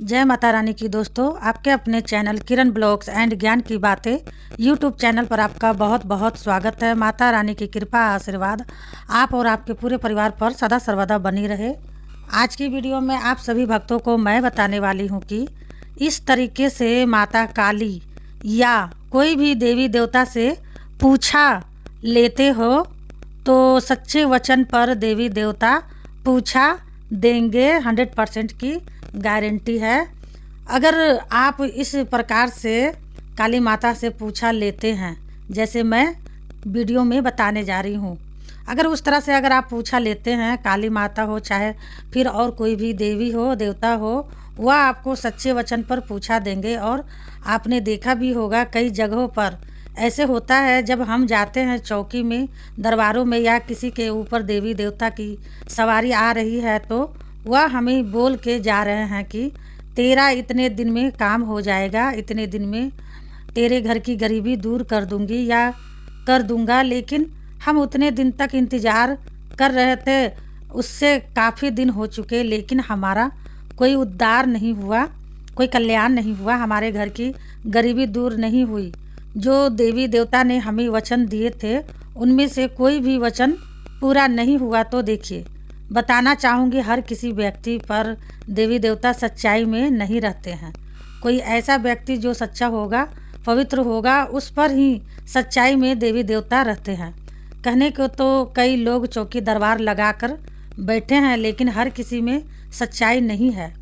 जय माता रानी की दोस्तों, आपके अपने चैनल किरण ब्लॉग्स एंड ज्ञान की बातें यूट्यूब चैनल पर आपका बहुत बहुत स्वागत है। माता रानी की कृपा आशीर्वाद आप और आपके पूरे परिवार पर सदा सर्वदा बनी रहे। आज की वीडियो में आप सभी भक्तों को मैं बताने वाली हूँ कि इस तरीके से माता काली या कोई भी देवी देवता से पूछा लेते हो तो सच्चे वचन पर देवी देवता पूछा देंगे। 100% की गारंटी है। अगर आप इस प्रकार से काली माता से पूछा लेते हैं जैसे मैं वीडियो में बताने जा रही हूँ, अगर उस तरह से अगर आप पूछा लेते हैं, काली माता हो चाहे फिर और कोई भी देवी हो देवता हो, वह आपको सच्चे वचन पर पूछा देंगे। और आपने देखा भी होगा कई जगहों पर ऐसे होता है, जब हम जाते हैं चौकी में, दरबारों में या किसी के ऊपर देवी देवता की सवारी आ रही है तो वह हमें बोल के जा रहे हैं कि तेरा इतने दिन में काम हो जाएगा, इतने दिन में तेरे घर की गरीबी दूर कर दूंगी या कर दूंगा। लेकिन हम उतने दिन तक इंतज़ार कर रहे थे, उससे काफ़ी दिन हो चुके, लेकिन हमारा कोई उद्धार नहीं हुआ, कोई कल्याण नहीं हुआ, हमारे घर की गरीबी दूर नहीं हुई। जो देवी देवता ने हमें वचन दिए थे उनमें से कोई भी वचन पूरा नहीं हुआ। तो देखिए, बताना चाहूँगी, हर किसी व्यक्ति पर देवी देवता सच्चाई में नहीं रहते हैं। कोई ऐसा व्यक्ति जो सच्चा होगा, पवित्र होगा, उस पर ही सच्चाई में देवी देवता रहते हैं। कहने को तो कई लोग चौकी दरबार लगाकर बैठे हैं, लेकिन हर किसी में सच्चाई नहीं है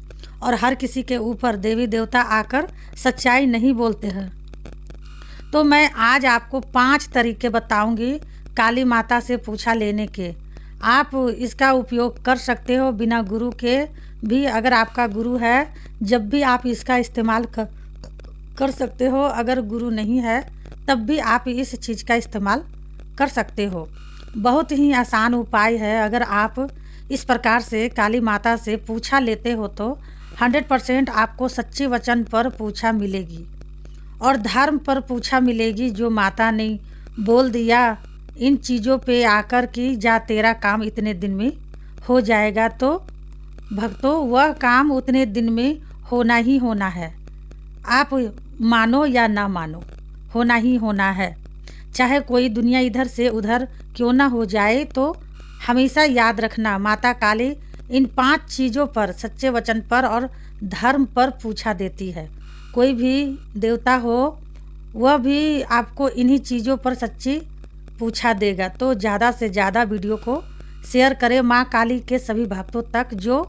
और हर किसी के ऊपर देवी देवता आकर सच्चाई नहीं बोलते हैं। तो मैं आज आपको 5 तरीके बताऊंगी काली माता से पूछा लेने के। आप इसका उपयोग कर सकते हो बिना गुरु के भी। अगर आपका गुरु है, जब भी आप इसका इस्तेमाल कर सकते हो। अगर गुरु नहीं है तब भी आप इस चीज़ का इस्तेमाल कर सकते हो। बहुत ही आसान उपाय है। अगर आप इस प्रकार से काली माता से पूछा लेते हो तो 100% आपको सच्चे वचन पर पूछा मिलेगी और धर्म पर पूछा मिलेगी। जो माता ने बोल दिया इन चीज़ों पे आकर कि जा तेरा काम इतने दिन में हो जाएगा, तो भक्तों वह काम उतने दिन में होना ही होना है। आप मानो या ना मानो, होना ही होना है। चाहे कोई दुनिया इधर से उधर क्यों ना हो जाए, तो हमेशा याद रखना, माता काली इन 5 चीज़ों पर, सच्चे वचन पर और धर्म पर पूछा देती है। कोई भी देवता हो वह भी आपको इन्हीं चीज़ों पर सच्ची पूछा देगा। तो ज़्यादा से ज़्यादा वीडियो को शेयर करें माँ काली के सभी भक्तों तक जो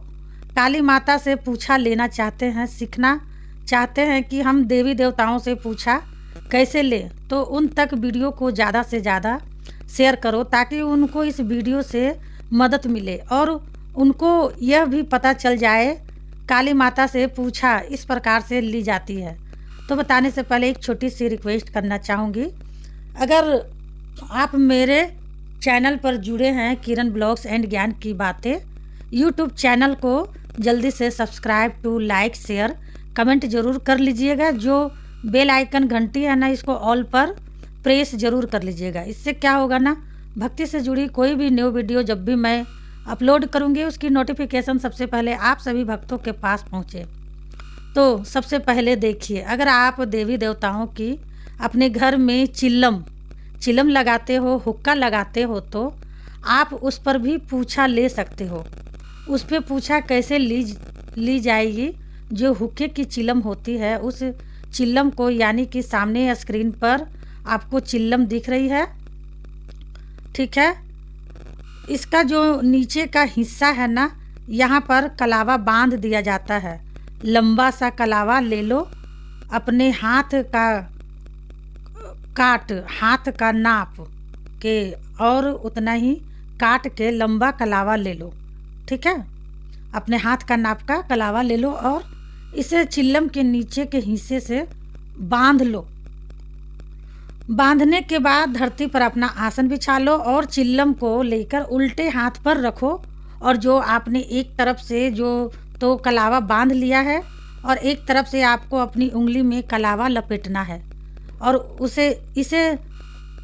काली माता से पूछा लेना चाहते हैं, सीखना चाहते हैं कि हम देवी देवताओं से पूछा कैसे लें। तो उन तक वीडियो को ज़्यादा से ज़्यादा शेयर करो ताकि उनको इस वीडियो से मदद मिले और उनको यह भी पता चल जाए काली माता से पूछा इस प्रकार से ली जाती है। तो बताने से पहले एक छोटी सी रिक्वेस्ट करना चाहूँगी। अगर आप मेरे चैनल पर जुड़े हैं किरण ब्लॉग्स एंड ज्ञान की बातें, यूट्यूब चैनल को जल्दी से subscribe to like share comment ज़रूर कर लीजिएगा। जो बेल आइकन घंटी है ना, इसको ऑल पर प्रेस ज़रूर कर लीजिएगा। इससे क्या होगा ना, भक्ति से जुड़ी कोई भी न्यू वीडियो जब भी मैं अपलोड करूँगी उसकी नोटिफिकेशन सबसे पहले आप सभी भक्तों के पास पहुँचे। तो सबसे पहले देखिए, अगर आप देवी देवताओं की अपने घर में चिलम लगाते हो, हुक्का लगाते हो, तो आप उस पर भी पूछा ले सकते हो। उस पर पूछा कैसे ली जाएगी। जो हुक्के की चिलम होती है, उस चिलम को, यानी कि सामने स्क्रीन पर आपको चिलम दिख रही है, ठीक है, इसका जो नीचे का हिस्सा है ना, यहाँ पर कलावा बांध दिया जाता है। लंबा सा कलावा ले लो, अपने हाथ का हाथ का नाप के और उतना ही काट के लंबा कलावा ले लो, ठीक है। अपने हाथ का नाप का कलावा ले लो और इसे चिल्लम के नीचे के हिस्से से बांध लो। बांधने के बाद धरती पर अपना आसन बिछा लो और चिल्लम को लेकर उल्टे हाथ पर रखो। और जो आपने एक तरफ से जो तो कलावा बांध लिया है और एक तरफ से आपको अपनी उंगली में कलावा लपेटना है और इसे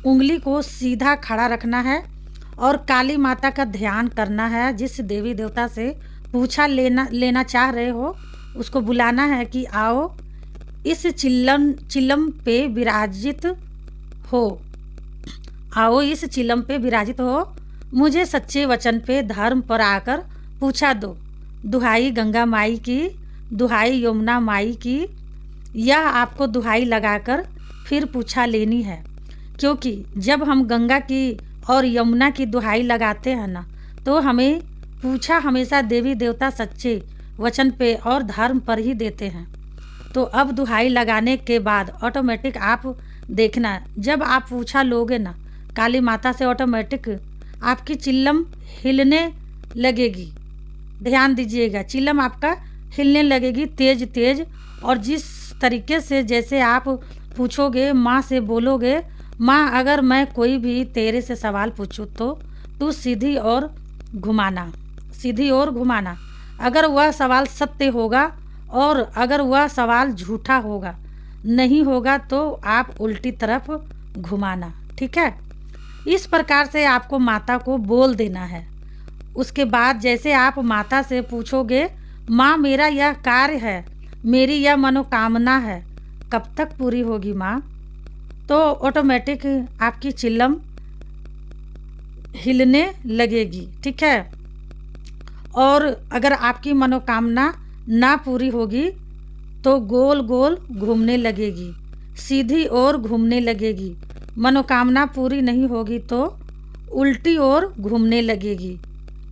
उंगली को सीधा खड़ा रखना है और काली माता का ध्यान करना है। जिस देवी देवता से पूछा लेना चाह रहे हो उसको बुलाना है कि आओ इस चिल्लम पे विराजित हो, आओ इस चिल्लम पे विराजित हो, मुझे सच्चे वचन पे धर्म पर आकर पूछा दो। दुहाई गंगा माई की, दुहाई यमुना माई की, यह आपको दुहाई लगाकर फिर पूछा लेनी है। क्योंकि जब हम गंगा की और यमुना की दुहाई लगाते हैं ना, तो हमें पूछा हमेशा देवी देवता सच्चे वचन पे और धर्म पर ही देते हैं। तो अब दुहाई लगाने के बाद ऑटोमेटिक आप देखना, जब आप पूछा लोगे ना काली माता से, ऑटोमेटिक आपकी चिल्लम हिलने लगेगी। ध्यान दीजिएगा, चिल्लम आपका हिलने लगेगी तेज तेज। और जिस तरीके से जैसे आप पूछोगे, माँ से बोलोगे, माँ अगर मैं कोई भी तेरे से सवाल पूछूँ तो तू सीधी और घुमाना, सीधी और घुमाना। अगर वह सवाल सत्य होगा और अगर वह सवाल झूठा होगा, नहीं होगा तो आप उल्टी तरफ घुमाना। ठीक है, इस प्रकार से आपको माता को बोल देना है। उसके बाद जैसे आप माता से पूछोगे, माँ मेरा यह कार्य है, मेरी यह मनोकामना है, कब तक पूरी होगी माँ, तो ऑटोमेटिक आपकी चिल्लम हिलने लगेगी। ठीक है, और अगर आपकी मनोकामना ना पूरी होगी तो गोल गोल घूमने लगेगी, सीधी ओर घूमने लगेगी। मनोकामना पूरी नहीं होगी तो उल्टी ओर घूमने लगेगी।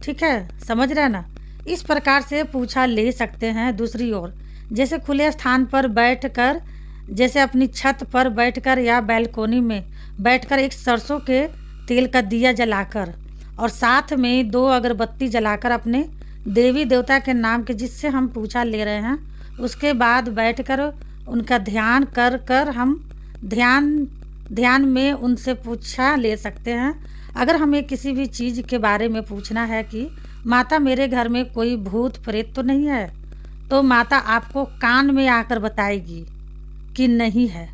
ठीक है, समझ रहे ना। इस प्रकार से पूछा ले सकते हैं। दूसरी ओर जैसे खुले स्थान पर बैठकर, जैसे अपनी छत पर बैठकर या बैल्कोनी में बैठकर एक सरसों के तेल का दिया जलाकर और साथ में 2 अगरबत्ती जलाकर अपने देवी देवता के नाम के जिससे हम पूछा ले रहे हैं, उसके बाद बैठकर उनका ध्यान कर कर हम ध्यान में उनसे पूछा ले सकते हैं। अगर हमें किसी भी चीज़ के बारे में पूछना है कि माता मेरे घर में कोई भूत प्रेत तो नहीं है, तो माता आपको कान में आकर बताएगी कि नहीं है।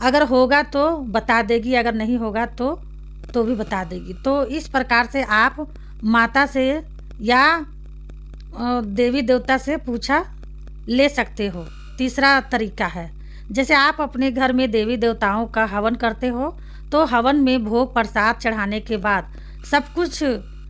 अगर होगा तो बता देगी, अगर नहीं होगा तो भी बता देगी। तो इस प्रकार से आप माता से या देवी देवता से पूछा ले सकते हो। तीसरा तरीका है, जैसे आप अपने घर में देवी देवताओं का हवन करते हो, तो हवन में भोग प्रसाद चढ़ाने के बाद, सब कुछ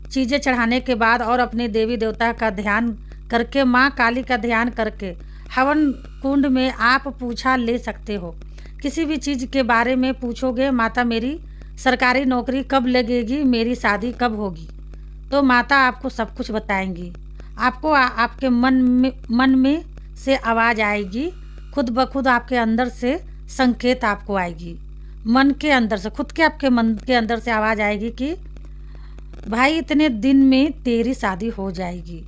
चीज़ें चढ़ाने के बाद और अपने देवी देवता का ध्यान करके, माँ काली का ध्यान करके हवन कुंड में आप पूछा ले सकते हो। किसी भी चीज़ के बारे में पूछोगे, माता मेरी सरकारी नौकरी कब लगेगी, मेरी शादी कब होगी, तो माता आपको सब कुछ बताएंगी। आपको आपके मन में से आवाज़ आएगी, खुद ब खुद आपके अंदर से संकेत आपको आएगी, मन के अंदर से, खुद के आपके मन के अंदर से आवाज़ आएगी कि भाई इतने दिन में तेरी शादी हो जाएगी,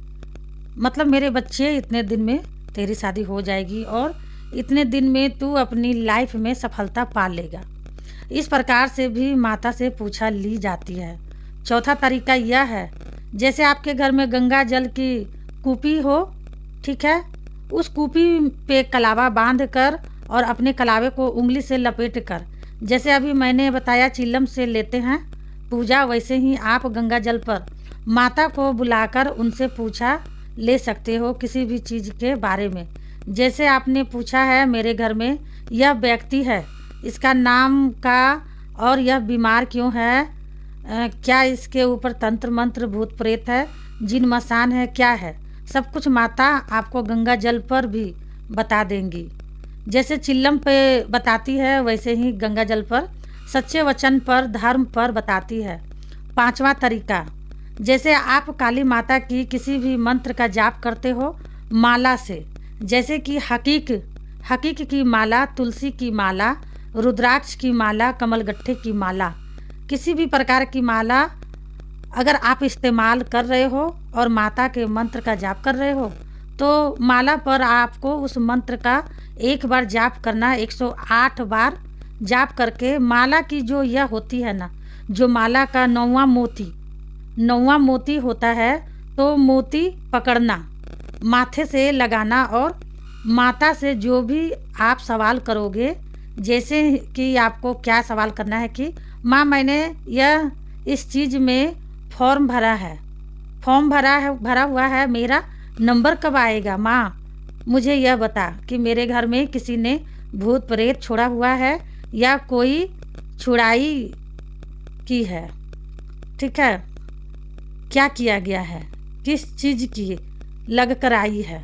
मतलब मेरे बच्चे इतने दिन में तेरी शादी हो जाएगी और इतने दिन में तू अपनी लाइफ में सफलता पा लेगा। इस प्रकार से भी माता से पूछा ली जाती है। चौथा तरीका यह है, जैसे आपके घर में गंगा जल की कूपी हो, ठीक है, उस कूपी पे कलावा बांध कर और अपने कलावे को उंगली से लपेट कर, जैसे अभी मैंने बताया चिल्लम से लेते हैं पूजा, वैसे ही आप गंगा जल पर माता को बुलाकर उनसे पूछा ले सकते हो किसी भी चीज़ के बारे में। जैसे आपने पूछा है मेरे घर में यह व्यक्ति है, इसका नाम का और यह बीमार क्यों है, क्या इसके ऊपर तंत्र मंत्र भूत प्रेत है, जिन मसान है, क्या है, सब कुछ माता आपको गंगा जल पर भी बता देंगी। जैसे चिल्लम पे बताती है वैसे ही गंगा जल पर सच्चे वचन पर धर्म पर बताती है। पांचवा तरीका, जैसे आप काली माता की किसी भी मंत्र का जाप करते हो माला से, जैसे कि हकीक की माला, तुलसी की माला, रुद्राक्ष की माला, कमलगट्ठे की माला, किसी भी प्रकार की माला अगर आप इस्तेमाल कर रहे हो और माता के मंत्र का जाप कर रहे हो, तो माला पर आपको उस मंत्र का एक बार जाप करना, 108 बार जाप करके माला की जो यह होती है ना, जो माला का 9वां मोती होता है, तो मोती पकड़ना, माथे से लगाना और माता से जो भी आप सवाल करोगे, जैसे कि आपको क्या सवाल करना है कि माँ मैंने यह इस चीज़ में फॉर्म भरा हुआ है, मेरा नंबर कब आएगा माँ, मुझे यह बता कि मेरे घर में किसी ने भूत प्रेत छोड़ा हुआ है या कोई छुड़ाई की है। ठीक है, क्या किया गया है, किस चीज़ की लग कर आई है।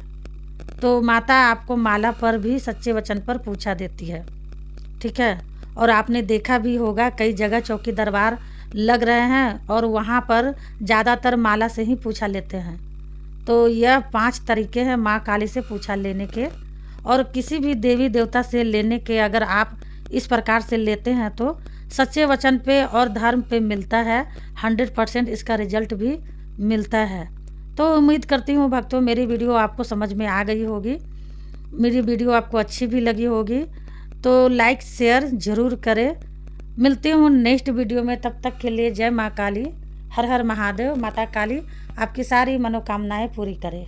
तो माता आपको माला पर भी सच्चे वचन पर पूछा देती है। ठीक है, और आपने देखा भी होगा कई जगह चौकी दरबार लग रहे हैं और वहाँ पर ज़्यादातर माला से ही पूछा लेते हैं। तो यह 5 तरीके हैं माँ काली से पूछा लेने के, और किसी भी देवी देवता से लेने के अगर आप इस प्रकार से लेते हैं तो सच्चे वचन पे और धर्म पे मिलता है, 100% इसका रिजल्ट भी मिलता है। तो उम्मीद करती हूँ भक्तों मेरी वीडियो आपको समझ में आ गई होगी, मेरी वीडियो आपको अच्छी भी लगी होगी। तो लाइक शेयर ज़रूर करें। मिलती हूँ नेक्स्ट वीडियो में, तब तक के लिए जय माँ काली, हर हर महादेव। माता काली आपकी सारी मनोकामनाएं पूरी करे।